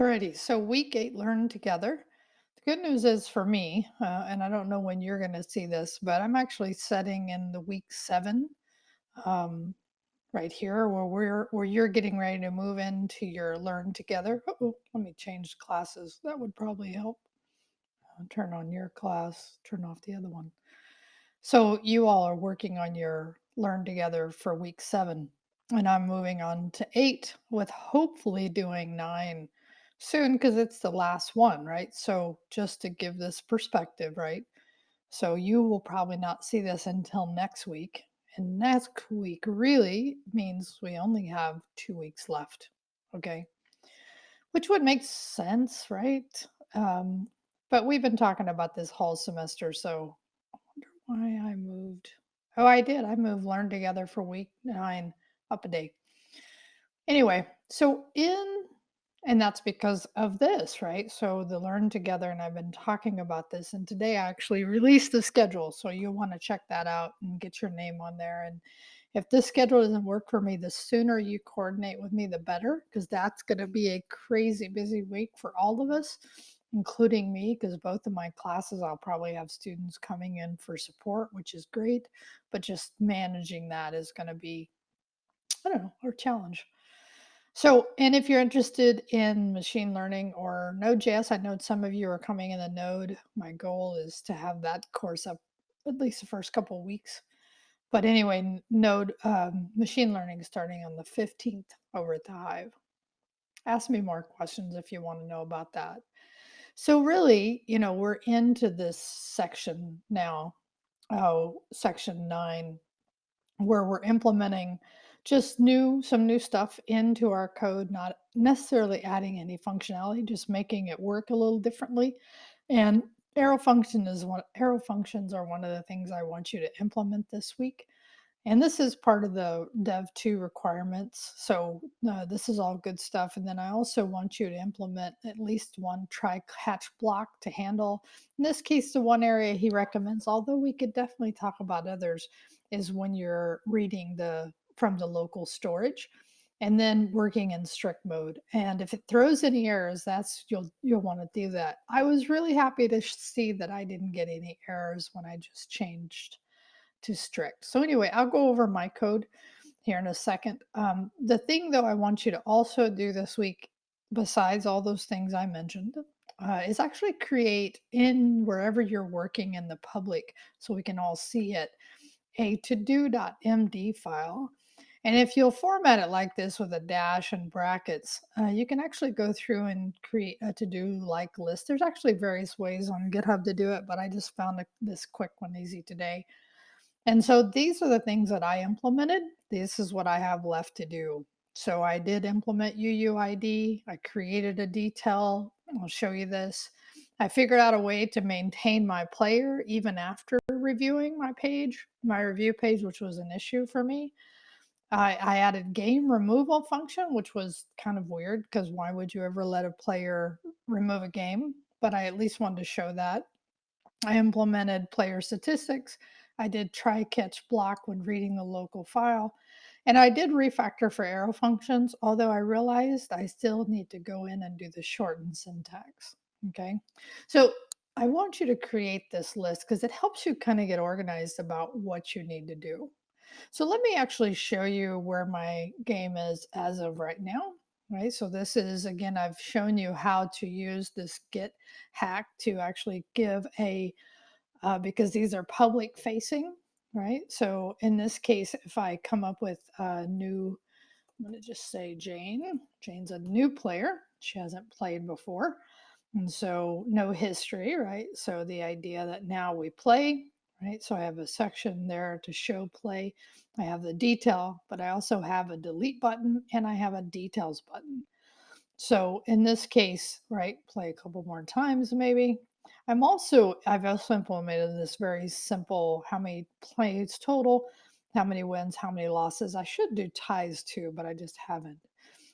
Alrighty, so week 8, learn together. The good news is for me, and I don't know when you're going to see this, but I'm actually setting in the week 7 um, right here where you're getting ready to move into your learn together. Oh, let me change classes. That would probably help. Turn on your class, turn off the other one. So you all are working on your learn together for week 7, and I'm moving on to 8 with hopefully doing 9 soon because it's the last one, right? So just to give this perspective, right? So you will probably not see this until next week. And next week really means we only have 2 weeks left. Okay. Which would make sense, right? Um, but we've been talking about this whole semester, so why I moved. Oh, I did. I moved Learn Together for week 9 up a day. Anyway, and that's because of this, right? So the Learn Together, and I've been talking about this, and today I actually released the schedule. So you'll want to check that out and get your name on there. And if this schedule doesn't work for me, the sooner you coordinate with me, the better, because that's going to be a crazy busy week for all of us, including me, because both of my classes, I'll probably have students coming in for support, which is great. But just managing that is going to be, I don't know, our challenge. So, and if you're interested in machine learning or Node.js, I know some of you are coming in the Node. My goal is to have that course up at least the first couple of weeks. But anyway, Node machine learning is starting on the 15th over at the Hive. Ask me more questions if you want to know about that. So, really, we're into this section now, section 9, where we're implementing just some new stuff into our code, not necessarily adding any functionality, just making it work a little differently. And arrow functions are one of the things I want you to implement this week. And this is part of the Dev 2 requirements. So this is all good stuff. And then I also want you to implement at least one try catch block to handle. In this case, the one area he recommends, although we could definitely talk about others, is when you're reading the from the local storage and then working in strict mode. And if it throws any errors, that's you'll want to do that. I was really happy to see that I didn't get any errors when I just changed too strict. So anyway, I'll go over my code here in a second. The thing though I want you to also do this week, besides all those things I mentioned, is actually create in wherever you're working in the public so we can all see it, a to-do.md file. And if you'll format it like this with a dash and brackets, you can actually go through and create a to-do like list. There's actually various ways on GitHub to do it, but I just found this quick one easy today. And so these are the things that I implemented. This is what I have left to do. So I did implement UUID. I created a detail. I'll show you this. I figured out a way to maintain my player even after reviewing my review page, which was an issue for me. I added game removal function, which was kind of weird because why would you ever let a player remove a game? But I at least wanted to show that. I implemented player statistics. I did try catch block when reading the local file. And I did refactor for arrow functions, although I realized I still need to go in and do the shortened syntax. Okay. So I want you to create this list because it helps you kind of get organized about what you need to do. So let me actually show you where my game is as of right now. Right. So this is, again, I've shown you how to use this Git hack to actually give because these are public facing, right? So in this case, if I come up with a new, I'm going to just say Jane. Jane's a new player. She hasn't played before. And so no history, right? So the idea that now we play, right? So I have a section there to show play. I have the detail, but I also have a delete button and I have a details button. So in this case, right, play a couple more times maybe. I've also implemented this very simple how many plays total, how many wins, how many losses. I should do ties too, but I just haven't.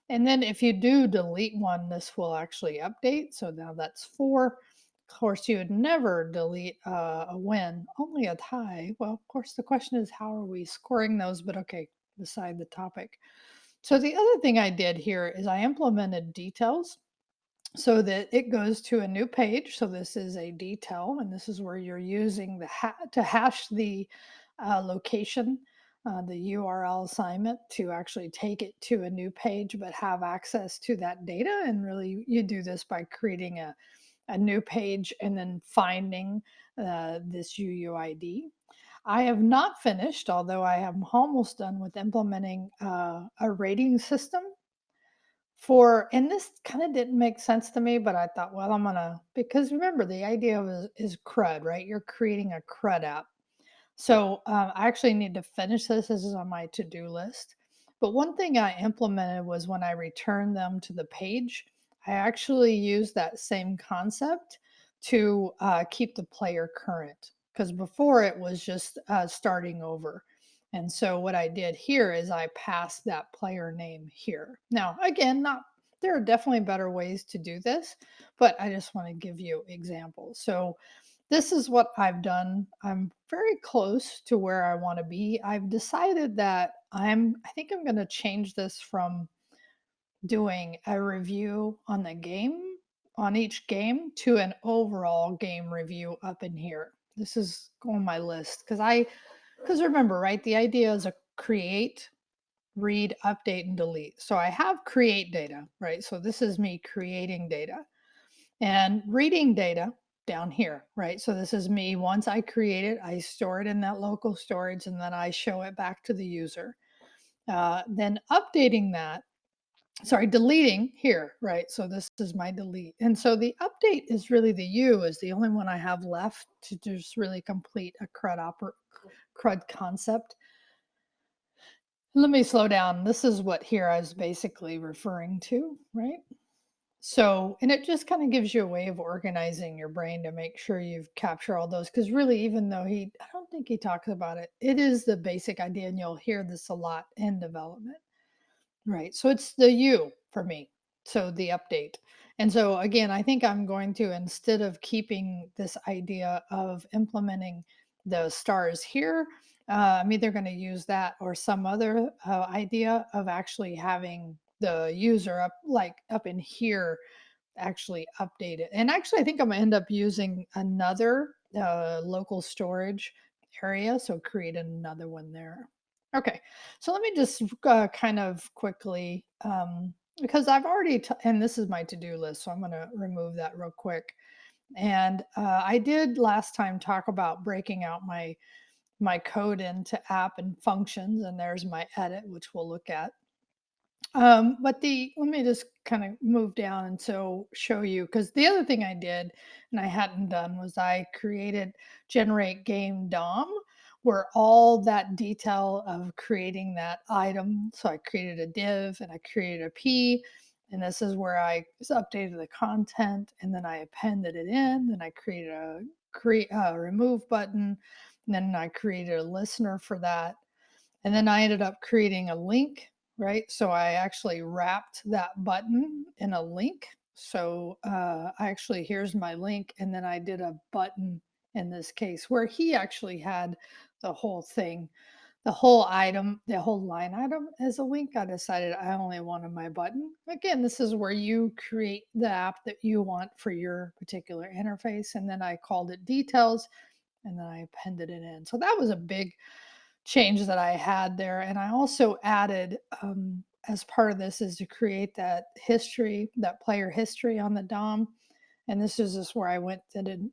And then if you do delete one, this will actually update. So now that's 4. Of course, you would never delete a win, only a tie. Well, of course, the question is how are we scoring those? But okay, beside the topic. So the other thing I did here is I implemented details. so that it goes to a new page. So this is a detail, and this is where you're using to hash the location, the URL assignment to actually take it to a new page, but have access to that data. And really, you do this by creating a new page and then finding this UUID. I have not finished, although I am almost done with implementing a rating system and this kind of didn't make sense to me, but I thought, well, because remember, the idea is CRUD, right? You're creating a CRUD app. So I actually need to finish this. This is on my to-do list. But one thing I implemented was when I returned them to the page, I actually used that same concept to keep the player current. Because before it was just starting over. And so what I did here is I passed that player name here. Now, again, not there are definitely better ways to do this, but I just want to give you examples. So this is what I've done. I'm very close to where I want to be. I've decided that I think I'm going to change this from doing a review on the game, on each game, to an overall game review up in here. This is on my list because remember, right? The idea is a create, read, update, and delete. So I have create data, right? So this is me creating data and reading data down here, right? So this is me. Once I create it, I store it in that local storage and then I show it back to the user. Then updating that, sorry, deleting here, right? So this is my delete. And so the update is really the U is the only one I have left to just really complete a CRUD concept. Let me slow down. This is what here I was basically referring to, right? So, and it just kind of gives you a way of organizing your brain to make sure you've captured all those. Because really, even though I don't think he talks about it, it is the basic idea, and you'll hear this a lot in development. Right. So it's the U for me. So the update. And so again, I think I'm going to, instead of keeping this idea of implementing the stars here, I'm either going to use that or some other idea of actually having the user up in here actually update it. And actually, I think I'm gonna end up using another local storage area, so create another one there. Okay, so let me just kind of quickly, because I've already, and this is my to-do list, so I'm going to remove that real quick. And I did last time talk about breaking out my code into app and functions, and there's my edit, which we'll look at. But let me just kind of move down and so show you because the other thing I did and I hadn't done was I created generate game DOM where all that detail of creating that item. So I created a div and I created a P, and this is where I updated the content and then I appended it in. Then I created a remove button, and then I created a listener for that, and then I ended up creating a link, right? So I actually wrapped that button in a link. So here's my link. And then I did a button in this case where he actually had the whole thing, the whole item, the whole line item as a link. I decided I only wanted my button. Again, this is where you create the app that you want for your particular interface. And then I called it details and then I appended it in. So that was a big change that I had there. And I also added, as part of this, is to create that history, that player history on the DOM. And this is just where I went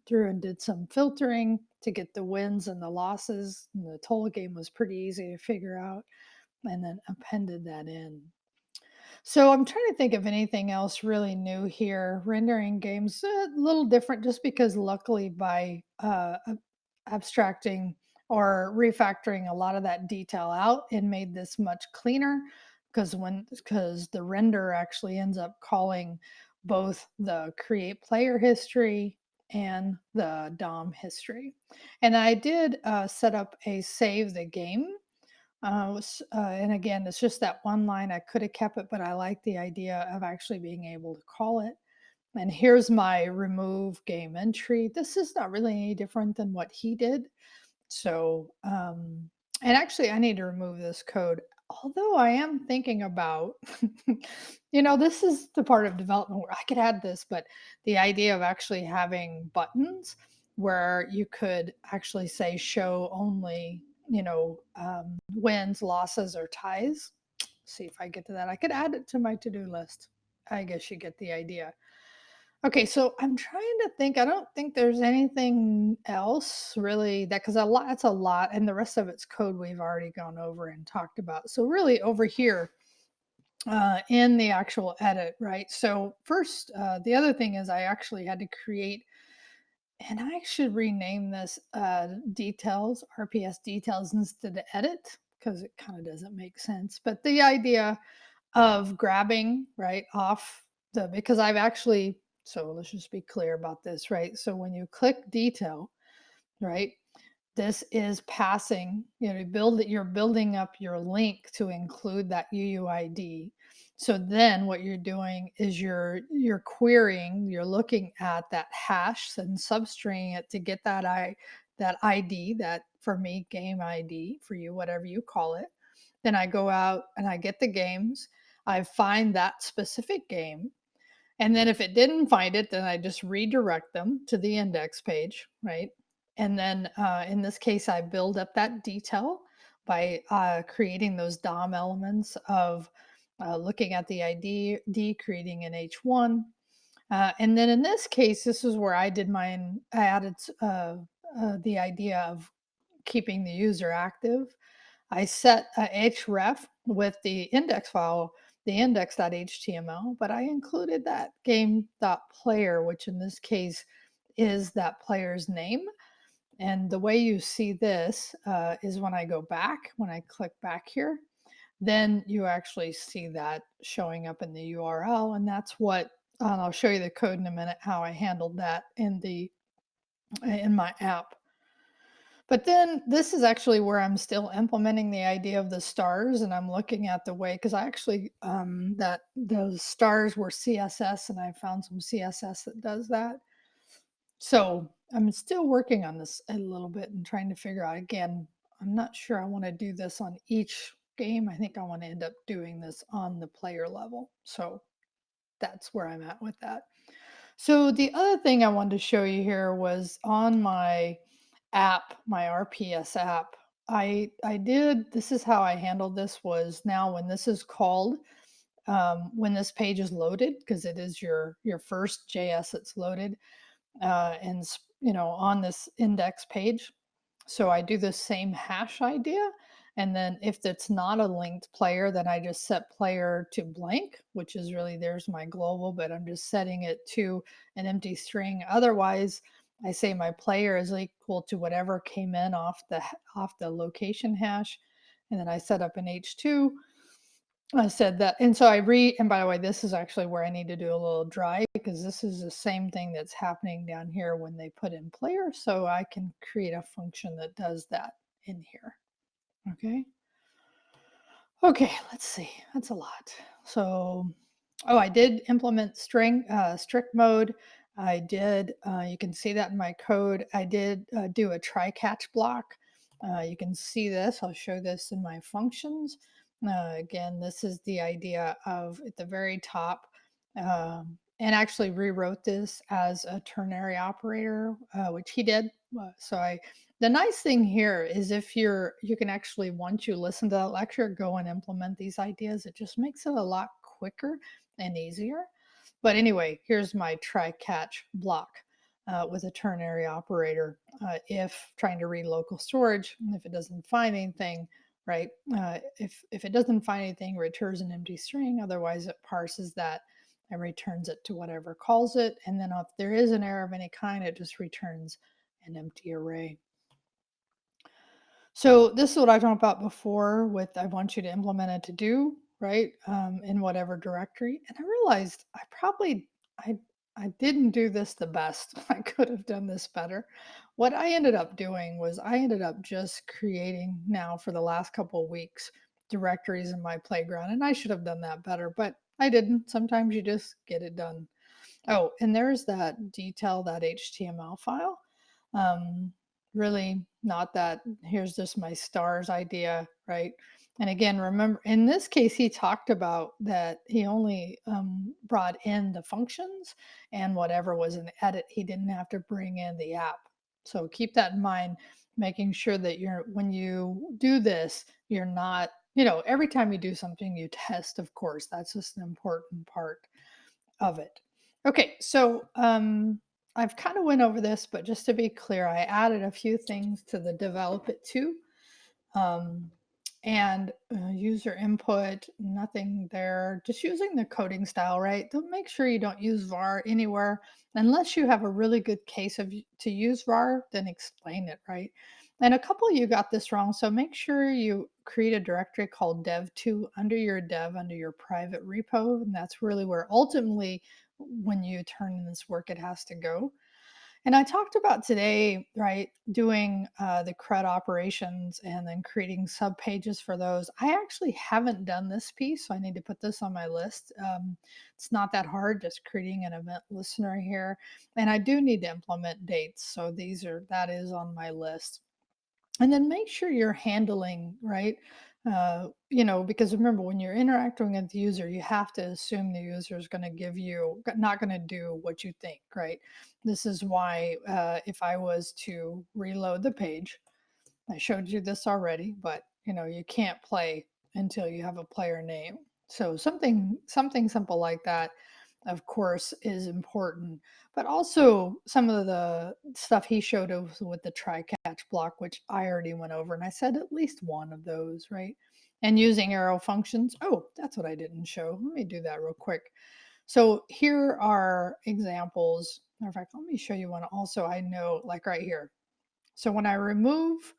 through and did some filtering to get the wins and the losses. And the total game was pretty easy to figure out, and then appended that in. So I'm trying to think of anything else really new here. Rendering games a little different, just because luckily by abstracting or refactoring a lot of that detail out, it made this much cleaner. Because the render actually ends up calling both the create player history and the DOM history. And I did set up a save the game, and again, it's just that one line. I could have kept it, but I like the idea of actually being able to call it. And here's my remove game entry. This is not really any different than what he did. So, and actually, I need to remove this code Although I am thinking about, this is the part of development where I could add this, but the idea of actually having buttons where you could actually say show only, wins, losses, or ties. See if I get to that. I could add it to my to do list. I guess you get the idea. Okay, so I'm trying to think. I don't think there's anything else really that because a lot that's a lot, and the rest of it's code we've already gone over and talked about. So really over here in the actual edit, right? So first, the other thing is I actually had to create, and I should rename this details, RPS details instead of edit because it kind of doesn't make sense. But the idea of grabbing, right, off because I've actually so let's just be clear about this, right? So when you click detail, right, this is passing, you're building up your link to include that UUID. So then what you're doing is you're querying, you're looking at that hash and substringing it to get that ID, that for me game ID, for you whatever you call it. Then I go out and I get the games. I find that specific game. And then if it didn't find it, then I just redirect them to the index page, right? And then in this case, I build up that detail by creating those DOM elements of looking at the ID, creating an H1. And then in this case, this is where I did mine. I added the idea of keeping the user active. I set a href with the index file, the index.html, but I included that game.player, which in this case is that player's name. And the way you see this is when I go back, when I click back here, then you actually see that showing up in the URL. And that's what, and I'll show you the code in a minute, how I handled that in my app. But then this is actually where I'm still implementing the idea of the stars, and I'm looking at the way because I actually that those stars were CSS, and I found some CSS that does that. So I'm still working on this a little bit and trying to figure out again. I'm not sure I want to do this on each game. I think I want to end up doing this on the player level. So that's where I'm at with that. So the other thing I wanted to show you here was on my app, my RPS app. I did this is how I handled this was now when this is called when this page is loaded because it is your first JS that's loaded and on this index page. So I do the same hash idea. And then if it's not a linked player, then I just set player to blank, which is really there's my global, but I'm just setting it to an empty string. Otherwise, I say my player is equal to whatever came in off the location hash. And then I set up an H2. I said that, and so and by the way, this is actually where I need to do a little dry because this is the same thing that's happening down here when they put in player. So I can create a function that does that in here. Okay. Okay, let's see. That's a lot. So, oh, I did implement strict mode. I did, you can see that in my code. I did do a try catch block. You can see this. I'll show this in my functions. Again, this is the idea of at the very top, and actually rewrote this as a ternary operator, which he did. The nice thing here is if you can actually, once you listen to that lecture, go and implement these ideas. It just makes it a lot quicker and easier. But anyway, here's my try catch block with a ternary operator. If trying to read local storage, and if it doesn't find anything, right? If it doesn't find anything, it returns an empty string. Otherwise, it parses that and returns it to whatever calls it. And then if there is an error of any kind, it just returns an empty array. So this is what I talked about before with I want you to implement a to do, right? In whatever directory. And I realized I I didn't do this the best. I could have done this better. What I ended up doing was I ended up just creating now for the last couple of weeks directories in my playground. And I should have done that better, but I didn't. Sometimes you just get it done. Oh, and there's that detail, that HTML file. Um, Really not that, here's just my stars idea, right? And again, remember, in this case, he talked about that he only brought in the functions and whatever was in the edit. He didn't have to bring in the app. So keep that in mind, making sure that when you do this, you're not, every time you do something, you test, of course. That's just an important part of it. Okay, so I've kind of went over this, but just to be clear, I added a few things to the develop it too. Um, and user input, nothing there, just using the coding style, right? Don't make sure you don't use var anywhere unless you have a really good case to use var, then explain it, right? And a couple of you got this wrong, so make sure you create a directory called dev2 under your under your private repo, and that's really where ultimately when you turn in this work it has to go. And I talked about today, right, doing the CRUD operations and then creating sub pages for those. I actually haven't done this piece, so I need to put this on my list. It's not that hard, just creating an event listener here. And I do need to implement dates, so that is on my list. And then make sure you're handling, right? Because remember, when you're interacting with the user, you have to assume the user is going to not going to do what you think, right? This is why if I was to reload the page, I showed you this already, but you can't play until you have a player name. So something simple like that, of course, is important. But also some of the stuff he showed us with the try catch block, which I already went over, and I said at least one of those, right? And using arrow functions. Oh, that's what I didn't show. Let me do that real quick. So here are examples. Matter of fact, let me show you one also I know, like right here. So when I remove,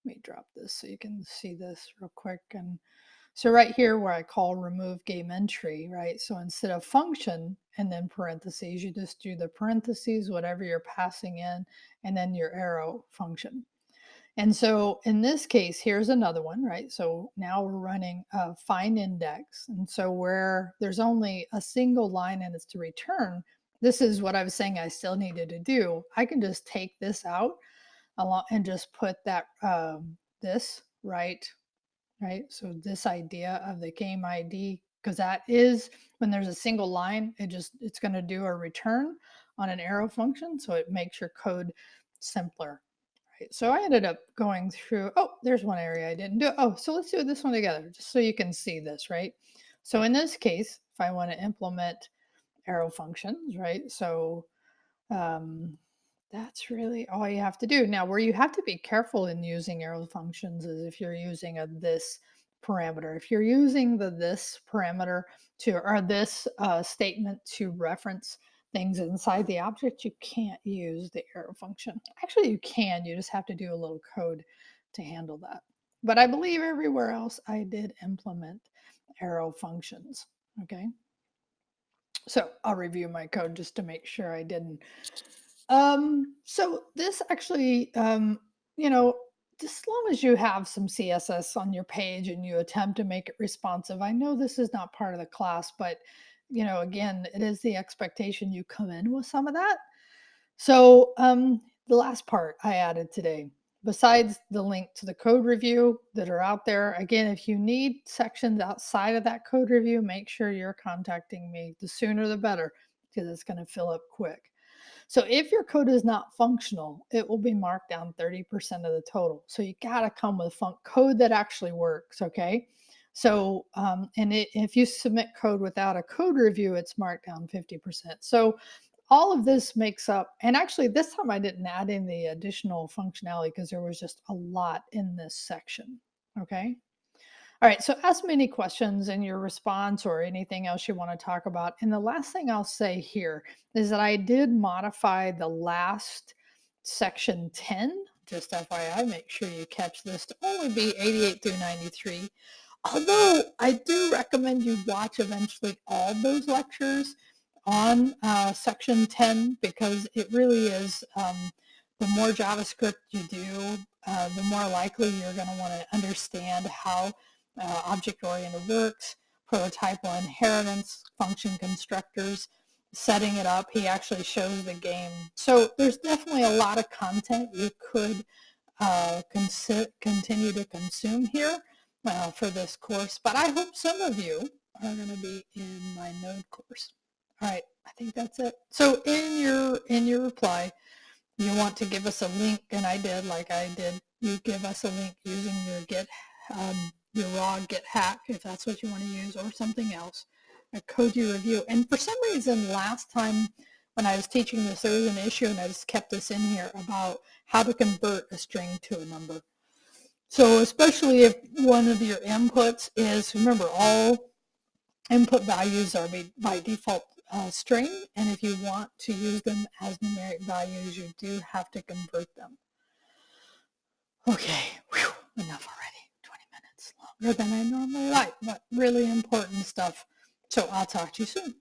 let me drop this so you can see this real quick. And so right here where I call remove game entry, right? So instead of function and then parentheses, you just do the parentheses, whatever you're passing in, and then your arrow function. And so in this case, here's another one, right? So now we're running a find index. And so where there's only a single line and it's to return, this is what I was saying I still needed to do. I can just take this out along and just put that this right, so this idea of the game ID, because that is when there's a single line, it's going to do a return on an arrow function, so it makes your code simpler, right? So I ended up going through, oh, there's one area I didn't do. Oh, so let's do this one together just so you can see this, right? So in this case, if I want to implement arrow functions, right, so um, that's really all you have to do. Now, where you have to be careful in using arrow functions is if you're using a this parameter. If you're using the this parameter or this statement to reference things inside the object, you can't use the arrow function. Actually, you can. You just have to do a little code to handle that. But I believe everywhere else I did implement arrow functions. Okay. So I'll review my code just to make sure I didn't. So this actually, just as long as you have some CSS on your page and you attempt to make it responsive, I know this is not part of the class, but again, it is the expectation you come in with some of that. So the last part I added today, besides the link to the code review that are out there, again, if you need sections outside of that code review, make sure you're contacting me. The sooner the better, because it's going to fill up quick. So if your code is not functional, it will be marked down 30% of the total. So you got to come with code that actually works, okay? So, if you submit code without a code review, it's marked down 50%. So all of this makes up, and actually this time I didn't add in the additional functionality because there was just a lot in this section, okay? All right, so ask me any questions in your response or anything else you want to talk about. And the last thing I'll say here is that I did modify the last section 10, just FYI, make sure you catch this, to only be 88 through 93. Although I do recommend you watch eventually all those lectures on section 10, because it really is, the more JavaScript you do, the more likely you're going to want to understand how object-oriented works, prototypal inheritance, function constructors, setting it up. He actually shows the game. So there's definitely a lot of content you could continue to consume here. for this course, but I hope some of you are going to be in my Node course. All right, I think that's it. So in your reply, you want to give us a link, and I did, like I did. You give us a link using your raw Git hack, if that's what you want to use, or something else, a code you review. And for some reason, last time when I was teaching this, there was an issue, and I just kept this in here about how to convert a string to a number. So especially if one of your inputs is, remember, all input values are by default string, and if you want to use them as numeric values, you do have to convert them. Okay, whew, enough already. 20 minutes longer than I normally like, but really important stuff. So I'll talk to you soon.